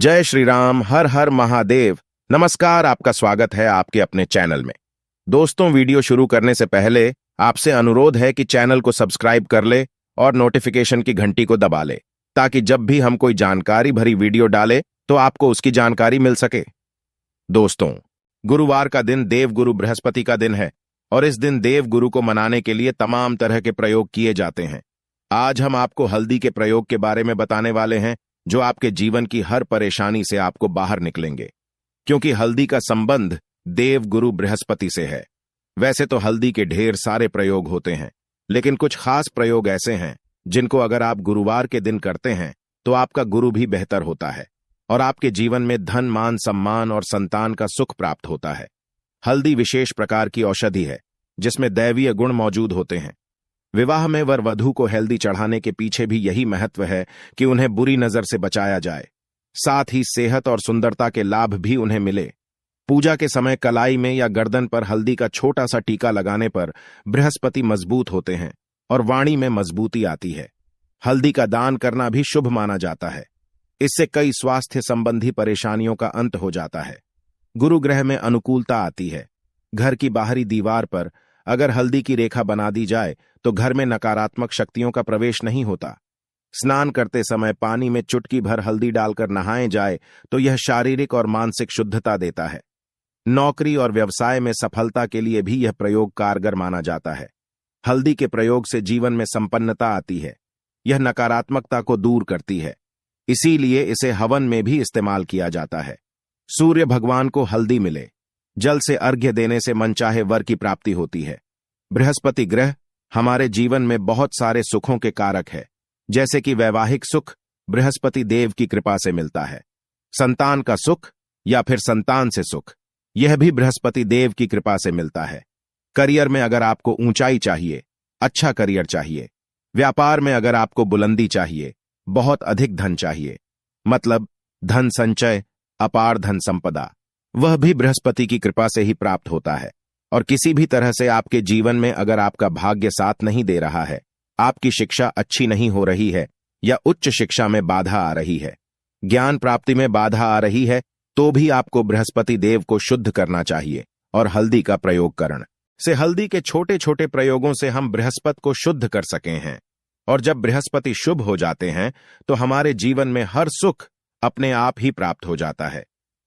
जय श्री राम, हर हर महादेव। नमस्कार, आपका स्वागत है आपके अपने चैनल में। दोस्तों, वीडियो शुरू करने से पहले आपसे अनुरोध है कि चैनल को सब्सक्राइब कर ले और नोटिफिकेशन की घंटी को दबा ले, ताकि जब भी हम कोई जानकारी भरी वीडियो डाले तो आपको उसकी जानकारी मिल सके। दोस्तों, गुरुवार का दिन देवगुरु बृहस्पति का दिन है और इस दिन देवगुरु को मनाने के लिए तमाम तरह के प्रयोग किए जाते हैं। आज हम आपको हल्दी के प्रयोग के बारे में बताने वाले हैं, जो आपके जीवन की हर परेशानी से आपको बाहर निकलेंगे, क्योंकि हल्दी का संबंध देवगुरु बृहस्पति से है। वैसे तो हल्दी के ढेर सारे प्रयोग होते हैं, लेकिन कुछ खास प्रयोग ऐसे हैं जिनको अगर आप गुरुवार के दिन करते हैं तो आपका गुरु भी बेहतर होता है और आपके जीवन में धन, मान, सम्मान और संतान का सुख प्राप्त होता है। हल्दी विशेष प्रकार की औषधि है जिसमें दैवीय गुण मौजूद होते हैं। विवाह में वर वधू को हल्दी चढ़ाने के पीछे भी यही महत्व है कि उन्हें बुरी नजर से बचाया जाए, साथ ही सेहत और सुंदरता के लाभ भी उन्हें मिले। पूजा के समय कलाई में या गर्दन पर हल्दी का छोटा सा टीका लगाने पर बृहस्पति मजबूत होते हैं और वाणी में मजबूती आती है। हल्दी का दान करना भी शुभ माना जाता है। इससे कई स्वास्थ्य संबंधी परेशानियों का अंत हो जाता है। गुरु ग्रह में अनुकूलता आती है। घर की बाहरी दीवार पर अगर हल्दी की रेखा बना दी जाए तो घर में नकारात्मक शक्तियों का प्रवेश नहीं होता। स्नान करते समय पानी में चुटकी भर हल्दी डालकर नहाए जाए तो यह शारीरिक और मानसिक शुद्धता देता है। नौकरी और व्यवसाय में सफलता के लिए भी यह प्रयोग कारगर माना जाता है। हल्दी के प्रयोग से जीवन में संपन्नता आती है। यह नकारात्मकता को दूर करती है, इसीलिए इसे हवन में भी इस्तेमाल किया जाता है। सूर्य भगवान को हल्दी मिले, जल से अर्घ्य देने से मनचाहे वर की प्राप्ति होती है। बृहस्पति ग्रह हमारे जीवन में बहुत सारे सुखों के कारक है, जैसे कि वैवाहिक सुख बृहस्पति देव की कृपा से मिलता है। संतान का सुख या फिर संतान से सुख, यह भी बृहस्पति देव की कृपा से मिलता है। करियर में अगर आपको ऊंचाई चाहिए, अच्छा करियर चाहिए, व्यापार में अगर आपको बुलंदी चाहिए, बहुत अधिक धन चाहिए, मतलब धन संचय, अपार धन संपदा, वह भी बृहस्पति की कृपा से ही प्राप्त होता है। और किसी भी तरह से आपके जीवन में अगर आपका भाग्य साथ नहीं दे रहा है, आपकी शिक्षा अच्छी नहीं हो रही है या उच्च शिक्षा में बाधा आ रही है, ज्ञान प्राप्ति में बाधा आ रही है, तो भी आपको बृहस्पति देव को शुद्ध करना चाहिए और हल्दी का प्रयोग करण से हल्दी के छोटे छोटे प्रयोगों से हम बृहस्पति को शुद्ध कर सके हैं। और जब बृहस्पति शुभ हो जाते हैं तो हमारे जीवन में हर सुख अपने आप ही प्राप्त हो जाता है।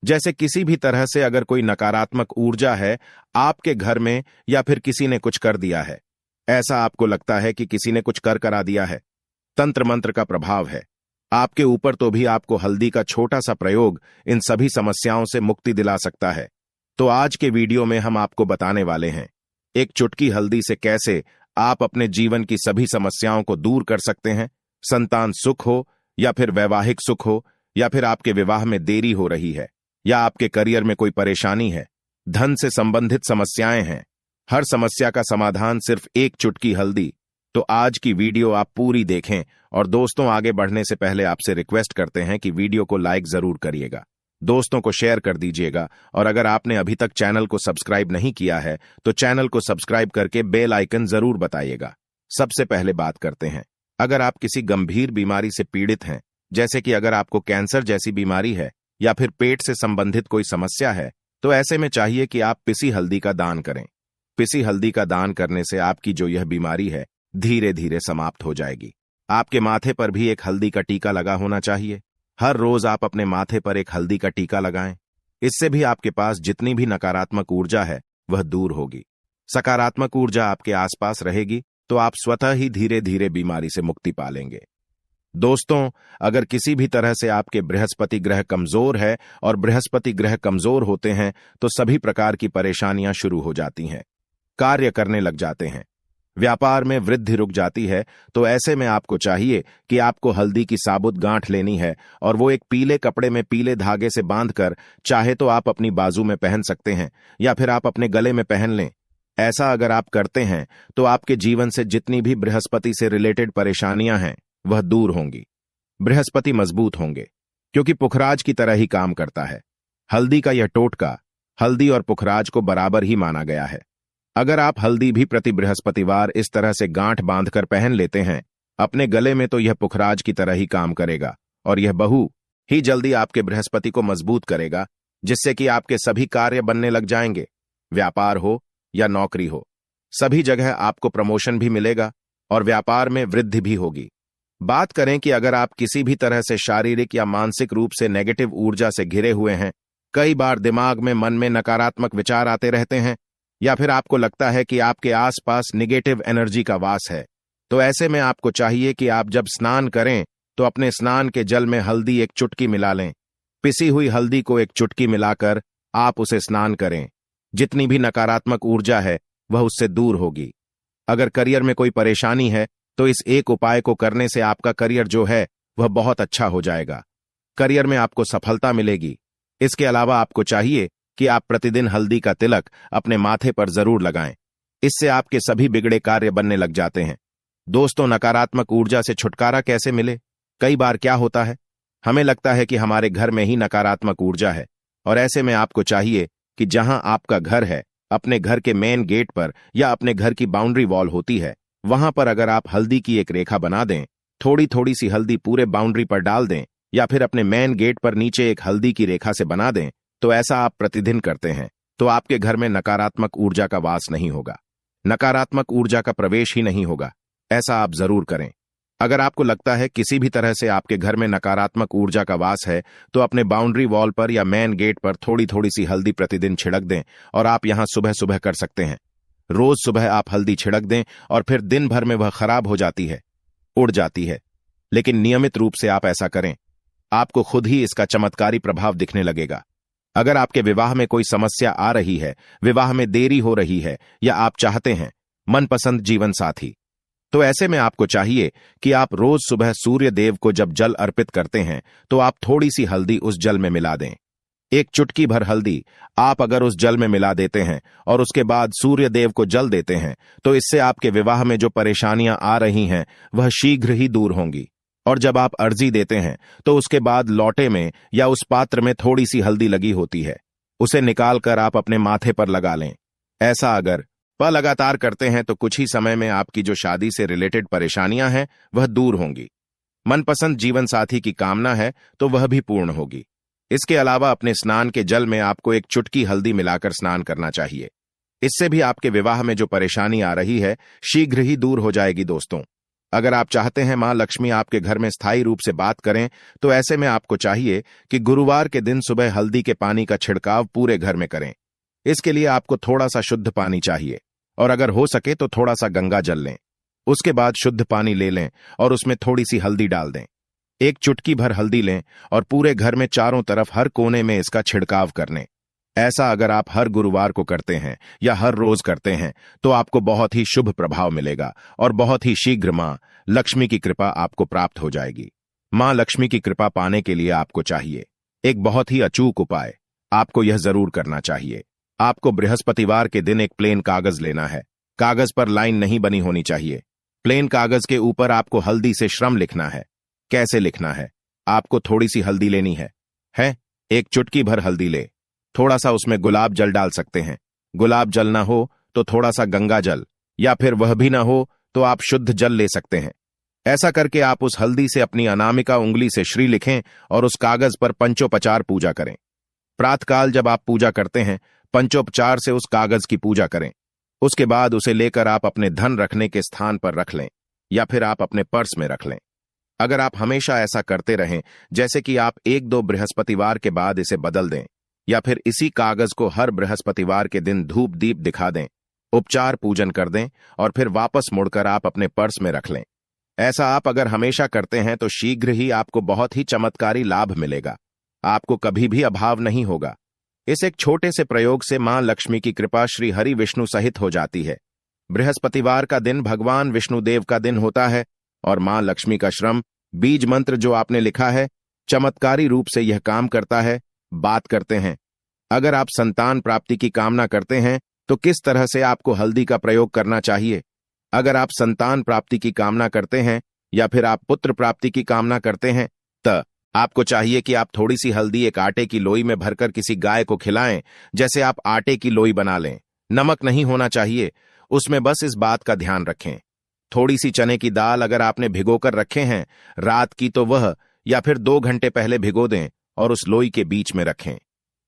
जैसे किसी भी तरह से अगर कोई नकारात्मक ऊर्जा है आपके घर में या फिर किसी ने कुछ कर दिया है, ऐसा आपको लगता है कि किसी ने कुछ करा दिया है, तंत्र मंत्र का प्रभाव है आपके ऊपर, तो भी आपको हल्दी का छोटा सा प्रयोग इन सभी समस्याओं से मुक्ति दिला सकता है। तो आज के वीडियो में हम आपको बताने वाले हैं एक चुटकी हल्दी से कैसे आप अपने जीवन की सभी समस्याओं को दूर कर सकते हैं। संतान सुख हो या फिर वैवाहिक सुख हो या फिर आपके विवाह में देरी हो रही है या आपके करियर में कोई परेशानी है, धन से संबंधित समस्याएं हैं, हर समस्या का समाधान सिर्फ एक चुटकी हल्दी। तो आज की वीडियो आप पूरी देखें। और दोस्तों, आगे बढ़ने से पहले आपसे रिक्वेस्ट करते हैं कि वीडियो को लाइक जरूर करिएगा, दोस्तों को शेयर कर दीजिएगा और अगर आपने अभी तक चैनल को सब्सक्राइब नहीं किया है तो चैनल को सब्सक्राइब करके बेल आइकन जरूर बताइएगा। सबसे पहले बात करते हैं, अगर आप किसी गंभीर बीमारी से पीड़ित हैं, जैसे कि अगर आपको कैंसर जैसी बीमारी है या फिर पेट से संबंधित कोई समस्या है, तो ऐसे में चाहिए कि आप पिसी हल्दी का दान करें। पिसी हल्दी का दान करने से आपकी जो यह बीमारी है धीरे धीरे समाप्त हो जाएगी। आपके माथे पर भी एक हल्दी का टीका लगा होना चाहिए। हर रोज आप अपने माथे पर एक हल्दी का टीका लगाएं। इससे भी आपके पास जितनी भी नकारात्मक ऊर्जा है वह दूर होगी, सकारात्मक ऊर्जा आपके आसपास रहेगी, तो आप स्वतः ही धीरे धीरे बीमारी से मुक्ति पालेंगे। दोस्तों, अगर किसी भी तरह से आपके बृहस्पति ग्रह कमजोर है और बृहस्पति ग्रह कमजोर होते हैं तो सभी प्रकार की परेशानियां शुरू हो जाती हैं, कार्य करने लग जाते हैं, व्यापार में वृद्धि रुक जाती है। तो ऐसे में आपको चाहिए कि आपको हल्दी की साबुत गांठ लेनी है और वो एक पीले कपड़े में पीले धागे से बांधकर, चाहे तो आप अपनी बाजू में पहन सकते हैं या फिर आप अपने गले में पहन लें। ऐसा अगर आप करते हैं तो आपके जीवन से जितनी भी बृहस्पति से रिलेटेड परेशानियां हैं वह दूर होंगी। बृहस्पति मजबूत होंगे क्योंकि पुखराज की तरह ही काम करता है। हल्दी का यह टोटका हल्दी और पुखराज को बराबर ही माना गया है। अगर आप हल्दी भी प्रति बृहस्पतिवार इस तरह से गांठ बांधकर पहन लेते हैं अपने गले में, तो यह पुखराज की तरह ही काम करेगा और यह बहू ही जल्दी आपके बृहस्पति को मजबूत करेगा, जिससे कि आपके सभी कार्य बनने लग जाएंगे। व्यापार हो या नौकरी हो, सभी जगह आपको प्रमोशन भी मिलेगा और व्यापार में वृद्धि भी होगी। बात करें कि अगर आप किसी भी तरह से शारीरिक या मानसिक रूप से नेगेटिव ऊर्जा से घिरे हुए हैं, कई बार दिमाग में मन में नकारात्मक विचार आते रहते हैं, या फिर आपको लगता है कि आपके आसपास निगेटिव एनर्जी का वास है, तो ऐसे में आपको चाहिए कि आप जब स्नान करें तो अपने स्नान के जल में हल्दी एक चुटकी मिला लें। पिसी हुई हल्दी को एक चुटकी मिलाकर आप उसे स्नान करें। जितनी भी नकारात्मक ऊर्जा है वह उससे दूर होगी। अगर करियर में कोई परेशानी है तो इस एक उपाय को करने से आपका करियर जो है वह बहुत अच्छा हो जाएगा। करियर में आपको सफलता मिलेगी। इसके अलावा आपको चाहिए कि आप प्रतिदिन हल्दी का तिलक अपने माथे पर जरूर लगाएं। इससे आपके सभी बिगड़े कार्य बनने लग जाते हैं। दोस्तों, नकारात्मक ऊर्जा से छुटकारा कैसे मिले? कई बार क्या होता है, हमें लगता है कि हमारे घर में ही नकारात्मक ऊर्जा है, और ऐसे में आपको चाहिए कि जहां आपका घर है, अपने घर के मेन गेट पर या अपने घर की बाउंड्री वॉल होती है, वहां पर अगर आप हल्दी की एक रेखा बना दें, थोड़ी थोड़ी सी हल्दी पूरे बाउंड्री पर डाल दें, या फिर अपने मेन गेट पर नीचे एक हल्दी की रेखा से बना दें, तो ऐसा आप प्रतिदिन करते हैं तो आपके घर में नकारात्मक ऊर्जा का वास नहीं होगा, नकारात्मक ऊर्जा का प्रवेश ही नहीं होगा। ऐसा आप जरूर करें। अगर आपको लगता है किसी भी तरह से आपके घर में नकारात्मक ऊर्जा का वास है, तो अपने बाउंड्री वॉल पर या मेन गेट पर थोड़ी थोड़ी सी हल्दी प्रतिदिन छिड़क दें, और आप यहां सुबह सुबह कर सकते हैं। रोज सुबह आप हल्दी छिड़क दें और फिर दिन भर में वह खराब हो जाती है, उड़ जाती है, लेकिन नियमित रूप से आप ऐसा करें, आपको खुद ही इसका चमत्कारी प्रभाव दिखने लगेगा। अगर आपके विवाह में कोई समस्या आ रही है, विवाह में देरी हो रही है, या आप चाहते हैं मनपसंद जीवन साथी, तो ऐसे में आपको चाहिए कि आप रोज सुबह सूर्य देव को जब जल अर्पित करते हैं तो आप थोड़ी सी हल्दी उस जल में मिला दें। एक चुटकी भर हल्दी आप अगर उस जल में मिला देते हैं और उसके बाद सूर्य देव को जल देते हैं, तो इससे आपके विवाह में जो परेशानियां आ रही हैं वह शीघ्र ही दूर होंगी। और जब आप अर्जी देते हैं तो उसके बाद लौटे में या उस पात्र में थोड़ी सी हल्दी लगी होती है, उसे निकालकर आप अपने माथे पर लगा लें। ऐसा अगर लगातार करते हैं तो कुछ ही समय में आपकी जो शादी से रिलेटेड परेशानियां हैं वह दूर होंगी। मनपसंद जीवन साथी की कामना है तो वह भी पूर्ण होगी। इसके अलावा अपने स्नान के जल में आपको एक चुटकी हल्दी मिलाकर स्नान करना चाहिए। इससे भी आपके विवाह में जो परेशानी आ रही है शीघ्र ही दूर हो जाएगी। दोस्तों, अगर आप चाहते हैं मां लक्ष्मी आपके घर में स्थायी रूप से बात करें, तो ऐसे में आपको चाहिए कि गुरुवार के दिन सुबह हल्दी के पानी का छिड़काव पूरे घर में करें। इसके लिए आपको थोड़ा सा शुद्ध पानी चाहिए, और अगर हो सके तो थोड़ा सा गंगा जल लें। उसके बाद शुद्ध पानी ले लें और उसमें थोड़ी सी हल्दी डाल दें। एक चुटकी भर हल्दी लें और पूरे घर में चारों तरफ हर कोने में इसका छिड़काव कर लें। ऐसा अगर आप हर गुरुवार को करते हैं या हर रोज करते हैं तो आपको बहुत ही शुभ प्रभाव मिलेगा और बहुत ही शीघ्र मां लक्ष्मी की कृपा आपको प्राप्त हो जाएगी। मां लक्ष्मी की कृपा पाने के लिए आपको चाहिए एक बहुत ही अचूक उपाय। आपको यह जरूर करना चाहिए। आपको बृहस्पतिवार के दिन एक प्लेन कागज लेना है। कागज पर लाइन नहीं बनी होनी चाहिए। प्लेन कागज के ऊपर आपको हल्दी से श्रम लिखना है। कैसे लिखना है? आपको थोड़ी सी हल्दी लेनी है? एक चुटकी भर हल्दी ले, थोड़ा सा उसमें गुलाब जल डाल सकते हैं। गुलाब जल ना हो तो थोड़ा सा गंगा जल, या फिर वह भी ना हो तो आप शुद्ध जल ले सकते हैं। ऐसा करके आप उस हल्दी से अपनी अनामिका उंगली से श्री लिखें और उस कागज पर पंचोपचार पूजा करें। प्रातःकाल जब आप पूजा करते हैं, पंचोपचार से उस कागज की पूजा करें। उसके बाद उसे लेकर आप अपने धन रखने के स्थान पर रख लें, या फिर आप अपने पर्स में रख लें। अगर आप हमेशा ऐसा करते रहें, जैसे कि आप 1-2 बृहस्पतिवार के बाद इसे बदल दें, या फिर इसी कागज को हर बृहस्पतिवार के दिन धूप दीप दिखा दें, उपचार पूजन कर दें और फिर वापस मुड़कर आप अपने पर्स में रख लें। ऐसा आप अगर हमेशा करते हैं तो शीघ्र ही आपको बहुत ही चमत्कारी लाभ मिलेगा। आपको कभी भी अभाव नहीं होगा। इस एक छोटे से प्रयोग से मां लक्ष्मी की कृपा श्री हरि विष्णु सहित हो जाती है। बृहस्पतिवार का दिन भगवान विष्णुदेव का दिन होता है और मां लक्ष्मी का श्रम बीज मंत्र जो आपने लिखा है चमत्कारी रूप से यह काम करता है। बात करते हैं, अगर आप संतान प्राप्ति की कामना करते हैं तो किस तरह से आपको हल्दी का प्रयोग करना चाहिए। अगर आप संतान प्राप्ति की कामना करते हैं या फिर आप पुत्र प्राप्ति की कामना करते हैं, तो आपको चाहिए कि आप थोड़ी सी हल्दी एक आटे की लोई में भरकर किसी गाय को खिलाएं। जैसे आप आटे की लोई बना लें, नमक नहीं होना चाहिए उसमें, बस इस बात का ध्यान रखें। थोड़ी सी चने की दाल अगर आपने भिगोकर रखे हैं रात की, तो वह या फिर 2 घंटे पहले भिगो दें और उस लोई के बीच में रखें।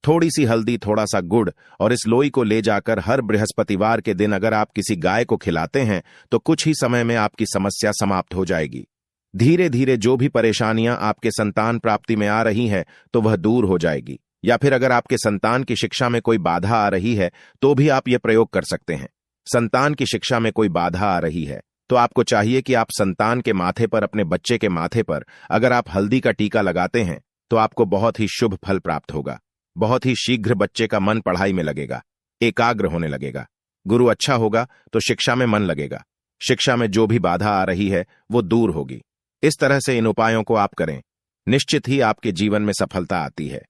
थोड़ी सी हल्दी, थोड़ा सा गुड़ और इस लोई को ले जाकर हर बृहस्पतिवार के दिन अगर आप किसी गाय को खिलाते हैं तो कुछ ही समय में आपकी समस्या समाप्त हो जाएगी। धीरे धीरे जो भी परेशानियां आपके संतान प्राप्ति में आ रही हैं तो वह दूर हो जाएगी। या फिर अगर आपके संतान की शिक्षा में कोई बाधा आ रही है तो भी आप यह प्रयोग कर सकते हैं। संतान की शिक्षा में कोई बाधा आ रही है तो आपको चाहिए कि आप संतान के माथे पर, अपने बच्चे के माथे पर अगर आप हल्दी का टीका लगाते हैं तो आपको बहुत ही शुभ फल प्राप्त होगा। बहुत ही शीघ्र बच्चे का मन पढ़ाई में लगेगा, एकाग्र होने लगेगा। गुरु अच्छा होगा तो शिक्षा में मन लगेगा। शिक्षा में जो भी बाधा आ रही है वो दूर होगी। इस तरह से इन उपायों को आप करें, निश्चित ही आपके जीवन में सफलता आती है।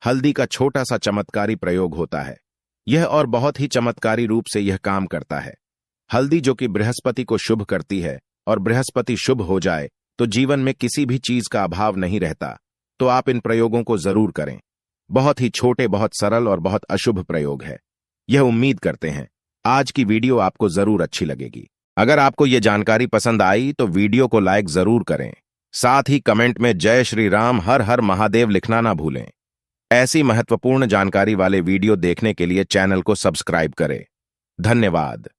हल्दी का छोटा सा चमत्कारी प्रयोग होता है यह, और बहुत ही चमत्कारी रूप से यह काम करता है। हल्दी जो कि बृहस्पति को शुभ करती है, और बृहस्पति शुभ हो जाए तो जीवन में किसी भी चीज का अभाव नहीं रहता। तो आप इन प्रयोगों को जरूर करें। बहुत ही छोटे, बहुत सरल और बहुत अशुभ प्रयोग है। यह उम्मीद करते हैं आज की वीडियो आपको जरूर अच्छी लगेगी। अगर आपको यह जानकारी पसंद आई तो वीडियो को लाइक जरूर करें। साथ ही कमेंट में जय श्री राम, हर हर महादेव लिखना ना भूलें। ऐसी महत्वपूर्ण जानकारी वाले वीडियो देखने के लिए चैनल को सब्सक्राइब करें। धन्यवाद।